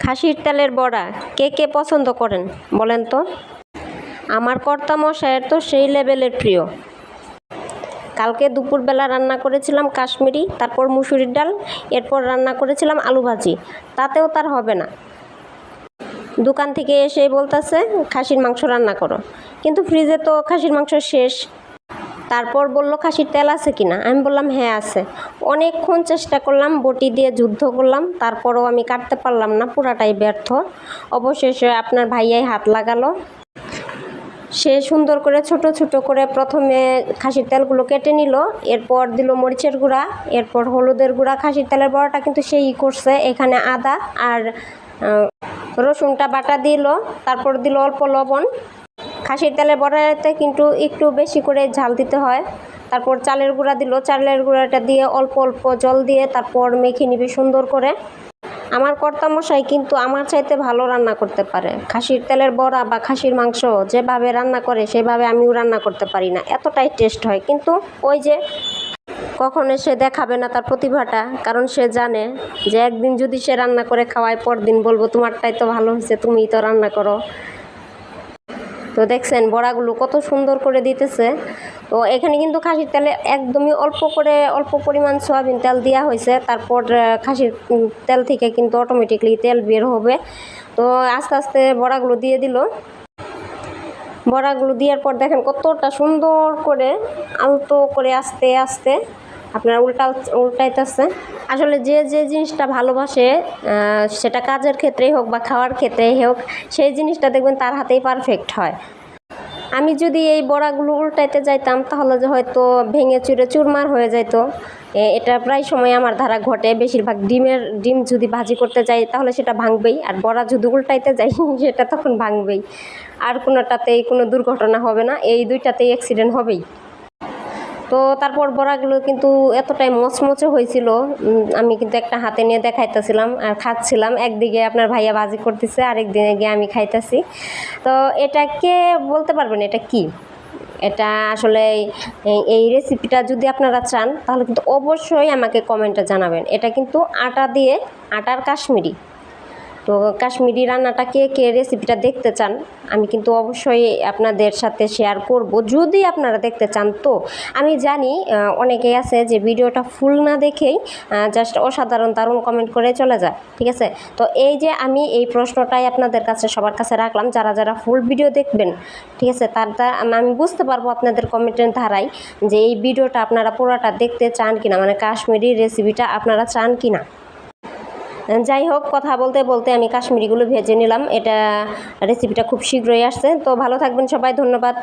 খাসির তেলের বড়া কে কে পছন্দ করেন বলেন তো? আমার কর্তামশায়ের তো সেই লেভেলের প্রিয়। কালকে দুপুরবেলা রান্না করেছিলাম কাশ্মীরি, তারপর মুসুরির ডাল, এরপর রান্না করেছিলাম আলু ভাজি, তাতেও তার হবে না। দোকান থেকে এসেই বলতেছে খাসির মাংস রান্না করো, কিন্তু ফ্রিজে তো খাসির মাংস শেষ। তারপর বলল খাসির তেল আছে কিনা, আমি বললাম হ্যাঁ আছে। অনেকক্ষণ চেষ্টা করলাম, বটি দিয়ে যুদ্ধ করলাম, তারপরও আমি কাটতে পারলাম না, পুরাটাই ব্যর্থ। অবশেষে আপনার ভাইয়াই হাত লাগালো। সে সুন্দর করে ছোট ছোট করে প্রথমে খাসির তেলগুলো কেটে নিল, এরপর দিল মরিচের গুঁড়া, এরপর হলুদের গুঁড়া। খাসির তেলের বড়াটা কিন্তু সেই করছে, এখানে আদা আর রসুনটা বাটা দিল, তারপর দিল অল্প লবণ। খাসির তেলের বড়াতে কিন্তু একটু বেশি করে ঝাল দিতে হয়। তারপর চালের গুঁড়া দিল, চালের গুঁড়াটা দিয়ে অল্প অল্প জল দিয়ে তারপর মেখে নিবে সুন্দর করে। আমার কর্তামশাই কিন্তু আমার চাইতে ভালো রান্না করতে পারে। খাসির তেলের বড়া বা খাসির মাংস যেভাবে রান্না করে সেভাবে আমিও রান্না করতে পারি না, এতটাই টেস্ট হয়। কিন্তু ওই যে কখনো সে দেখাবে না তার প্রতিভাটা, কারণ সে জানে যে একদিন যদি সে রান্না করে খাওয়ায়, পরদিন বলবো তোমারটাই তো ভালো হয়েছে, তুমিই তো রান্না করো। তো দেখছেন বড়াগুলো কত সুন্দর করে দিতেছে। তো এখানে কিন্তু খাসির তেলে একদমই অল্প করে অল্প পরিমাণ সয়াবিন তেল দেওয়া হয়েছে, তারপর খাসির তেল থেকে কিন্তু অটোমেটিকলি তেল বের হবে। তো আস্তে আস্তে বড়াগুলো দিয়ে দিল। বড়াগুলো দেওয়ার পর দেখেন কতটা সুন্দর করে আলতো করে আস্তে আস্তে আপনার উল্টাইতেছে। আসলে যে যে জিনিসটা ভালোবাসে, সেটা কাজের ক্ষেত্রেই হোক বা খাওয়ার ক্ষেত্রেই হোক, সেই জিনিসটা দেখবেন তার হাতেই পারফেক্ট হয়। আমি যদি এই বড়াগুলো উল্টাইতে যাইতাম তাহলে যে হয়তো ভেঙে চুরে চুরমার হয়ে যেত। এটা প্রায় সময় আমার দ্বারা ঘটে। বেশিরভাগ ডিম যদি ভাজি করতে যাই তাহলে সেটা ভাঙবেই, আর বড়া যদি উল্টাইতে যাই সেটা তখন ভাঙবেই। আর কোনোটাতেই কোনো দুর্ঘটনা হবে না, এই দুইটাতেই অ্যাক্সিডেন্ট হবেই। তো তারপর বড়াগুলো কিন্তু এতটাই মচমচে হয়েছিল, আমি কিন্তু একটা হাতে নিয়ে দেখাইতেছিলাম আর খাচ্ছিলাম। একদিকে আপনার ভাইয়া ভাজি করতেছে, আরেকদিকে গিয়ে আমি খাইতেছি। তো এটা কে বলতে পারবেন এটা কি? এটা আসলে এই রেসিপিটা যদি আপনারা চান তাহলে কিন্তু অবশ্যই আমাকে কমেন্টে জানাবেন। এটা কিন্তু আটার কাশ্মীরি। তো কাশ্মীরি রান্নাটা কে কে রেসিপিটা দেখতে চান, আমি কিন্তু অবশ্যই আপনাদের সাথে শেয়ার করব যদি আপনারা দেখতে চান। তো আমি জানি অনেকেই আছে যে ভিডিওটা ফুল না দেখেই জাস্ট অসাধারণ দারুণ কমেন্ট করে চলে যায়, ঠিক আছে? তো এই যে আমি এই প্রশ্নটাই আপনাদের কাছে সবার কাছে রাখলাম, যারা যারা ফুল ভিডিও দেখবেন, ঠিক আছে, আমি বুঝতে পারবো আপনাদের কমেন্টের ধারায় যে এই ভিডিওটা আপনারা পুরোটা দেখতে চান কিনা, মানে কাশ্মীরি রেসিপিটা আপনারা চান কিনা। যাই হোক, কথা বলতে বলতে আমি কাশ্মীরিগুলো ভেজে নিলাম। এটা রেসিপিটা খুব শীঘ্রই আসছে। তো ভালো থাকবেন সবাই, ধন্যবাদ।